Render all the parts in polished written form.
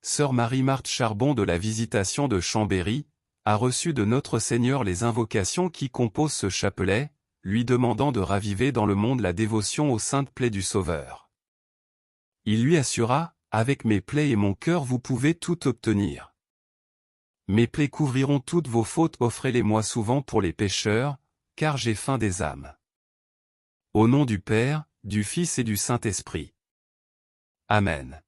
sœur Marie-Marthe Charbon de la Visitation de Chambéry, a reçu de notre Seigneur les invocations qui composent ce chapelet, lui demandant de raviver dans le monde la dévotion aux saintes plaies du Sauveur. Il lui assura, « Avec mes plaies et mon cœur vous pouvez tout obtenir. Mes plaies couvriront toutes vos fautes, offrez-les-moi souvent pour les pécheurs, car j'ai faim des âmes. » Au nom du Père, du Fils et du Saint-Esprit. Amen.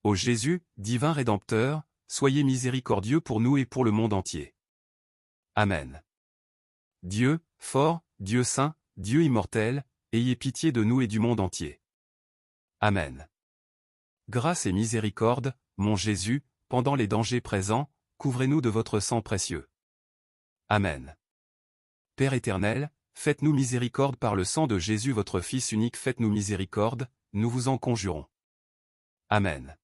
Ô Jésus, divin Rédempteur, soyez miséricordieux pour nous et pour le monde entier. Amen. Dieu, fort, Dieu saint, Dieu immortel, ayez pitié de nous et du monde entier. Amen. Grâce et miséricorde, mon Jésus, pendant les dangers présents, couvrez-nous de votre sang précieux. Amen. Père éternel, faites-nous miséricorde par le sang de Jésus votre Fils unique, faites-nous miséricorde, nous vous en conjurons. Amen.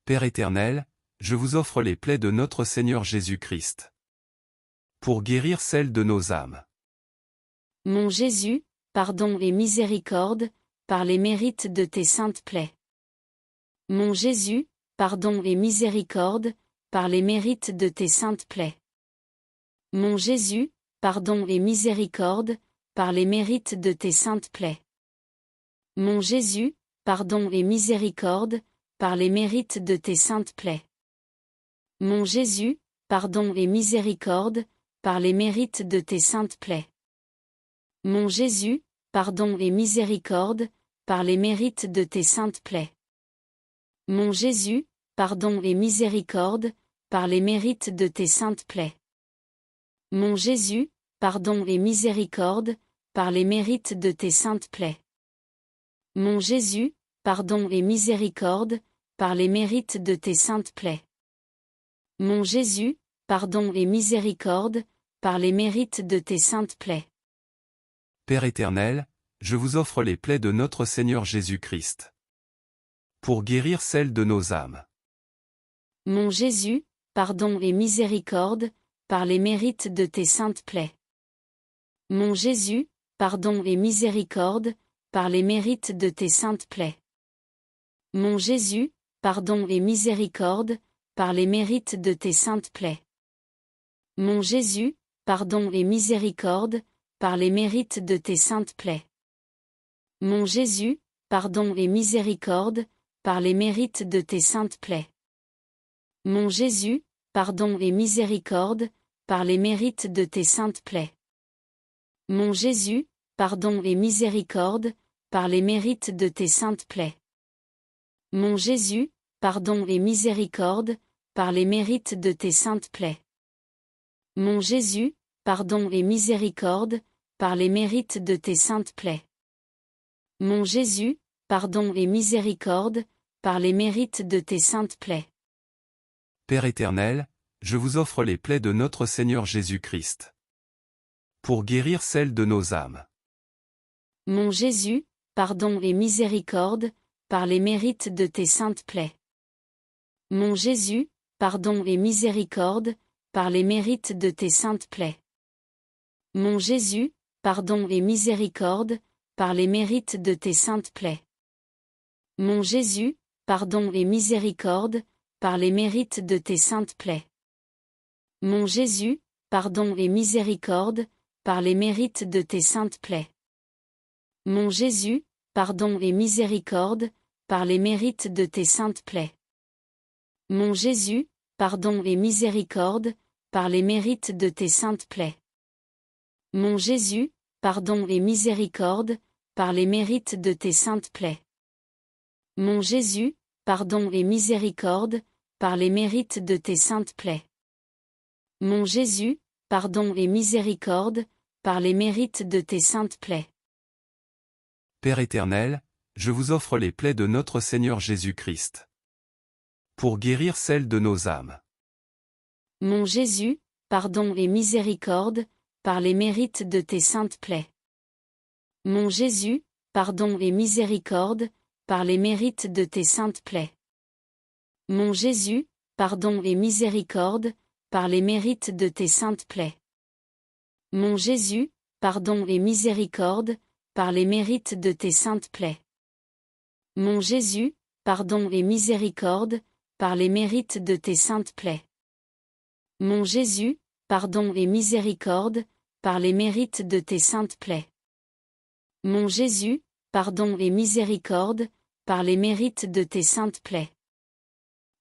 Père éternel, je vous offre les plaies de notre Seigneur Jésus-Christ, pour guérir celles de nos âmes. Mon Jésus, pardon et miséricorde, par les mérites de tes saintes plaies. Mon Jésus, pardon et miséricorde, par les mérites de tes saintes plaies. Mon Jésus, pardon et miséricorde, par les mérites de tes saintes plaies. Mon Jésus, pardon et miséricorde, par les mérites de tes saintes plaies. Mon Jésus, pardon et miséricorde, par les mérites de tes saintes plaies. Mon Jésus, pardon et miséricorde, par les mérites de tes saintes plaies. Mon Jésus, pardon et miséricorde, par les mérites de tes saintes plaies. Mon Jésus, pardon et miséricorde, par les mérites de tes saintes plaies. Mon Jésus, pardon et miséricorde, par les mérites de tes saintes plaies. Mon Jésus, pardon et miséricorde, par les mérites de tes saintes plaies. Père éternel, je vous offre les plaies de notre Seigneur Jésus-Christ, pour guérir celles de nos âmes. Mon Jésus, pardon et miséricorde, par les mérites de tes saintes plaies. Mon Jésus, pardon et miséricorde, par les mérites de tes saintes plaies. Mon Jésus, pardon et miséricorde, par les mérites de tes saintes plaies. Mon Jésus, pardon et miséricorde, par les mérites de tes saintes plaies. Mon Jésus, pardon et miséricorde, par les mérites de tes saintes plaies. Mon Jésus, pardon et miséricorde, par les mérites de tes saintes plaies. Mon Jésus, pardon et miséricorde, par les mérites de tes saintes plaies. Mon Jésus, pardon et miséricorde, par les mérites de tes saintes plaies. Mon Jésus, pardon et miséricorde, par les mérites de tes saintes plaies. Mon Jésus, pardon et miséricorde, par les mérites de tes saintes plaies. Père éternel, je vous offre les plaies de notre Seigneur Jésus-Christ, pour guérir celles de nos âmes. Mon Jésus, pardon et miséricorde, par les mérites de tes saintes plaies. Mon Jésus, pardon et miséricorde, par les mérites de tes saintes plaies. Mon Jésus, pardon et miséricorde, par les mérites de tes saintes plaies. Mon Jésus, pardon et miséricorde, par les mérites de tes saintes plaies. Mon Jésus, pardon et miséricorde, par les mérites de tes saintes plaies. Mon Jésus, pardon et miséricorde, par les mérites de tes saintes plaies. Mon Jésus, pardon et miséricorde, par les mérites de tes saintes plaies. Mon Jésus, pardon et miséricorde, par les mérites de tes saintes plaies. Mon Jésus, pardon et miséricorde, par les mérites de tes saintes plaies. Mon Jésus, pardon et miséricorde, par les mérites de tes saintes plaies. Père éternel, je vous offre les plaies de notre Seigneur Jésus-Christ, pour guérir celles de nos âmes. Mon Jésus, pardon et miséricorde, par les mérites de tes saintes plaies. Mon Jésus, pardon et miséricorde, par les mérites de tes saintes plaies. Mon Jésus, pardon et miséricorde, par les mérites de tes saintes plaies. Mon Jésus, pardon et miséricorde, par les mérites de tes saintes plaies. Mon Jésus, pardon et miséricorde, par les mérites de tes saintes plaies. Mon Jésus, pardon et miséricorde, par les mérites de tes saintes plaies. Mon Jésus, pardon et miséricorde, par les mérites de tes saintes plaies.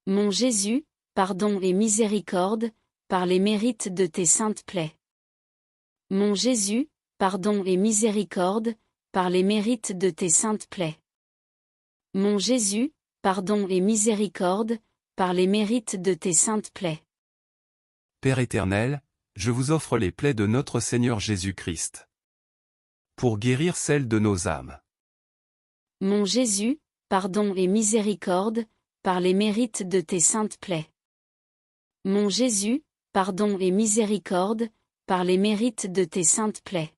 Mon Jésus, pardon et miséricorde, par les mérites de tes saintes plaies. Mon Jésus, pardon et miséricorde, par les mérites de tes saintes plaies. Mon Jésus, pardon et miséricorde, par les mérites de tes saintes plaies. Père éternel, je vous offre les plaies de notre Seigneur Jésus-Christ, pour guérir celles de nos âmes. Mon Jésus, pardon et miséricorde, par les mérites de tes saintes plaies. Mon Jésus, pardon et miséricorde, par les mérites de tes saintes plaies.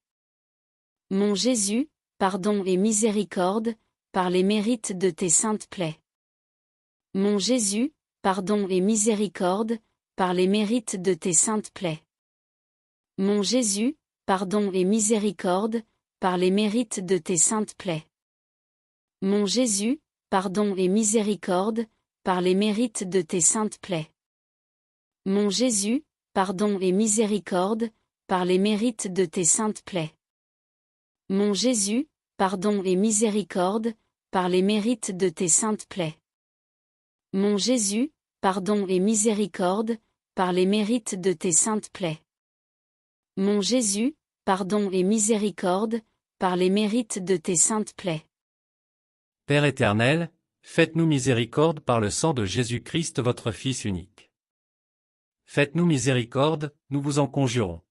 Mon Jésus, pardon et miséricorde, par les mérites de tes saintes plaies. Mon Jésus, pardon et miséricorde, par les mérites de tes saintes plaies. Mon Jésus, pardon et miséricorde, par les mérites de tes saintes plaies. Mon Jésus, pardon et miséricorde, par les mérites de tes saintes plaies. Mon Jésus, pardon et miséricorde, par les mérites de tes saintes plaies. Mon Jésus, pardon et miséricorde, par les mérites de tes saintes plaies. Mon Jésus, pardon et miséricorde, par les mérites de tes saintes plaies. Mon Jésus, pardon et miséricorde, par les mérites de tes saintes plaies. Père éternel, faites-nous miséricorde par le sang de Jésus-Christ votre Fils unique. Faites-nous miséricorde, nous vous en conjurons.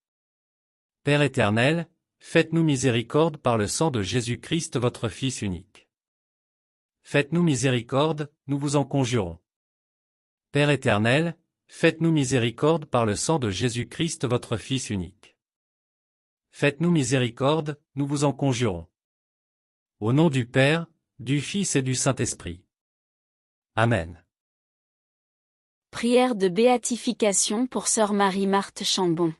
Père éternel, faites-nous miséricorde par le sang de Jésus-Christ votre Fils unique. Faites-nous miséricorde, nous vous en conjurons. Père éternel, faites-nous miséricorde par le sang de Jésus-Christ votre Fils unique. Faites-nous miséricorde, nous vous en conjurons. Au nom du Père, du Fils et du Saint-Esprit. Amen. Prière de béatification pour sœur Marie-Marthe Chambon.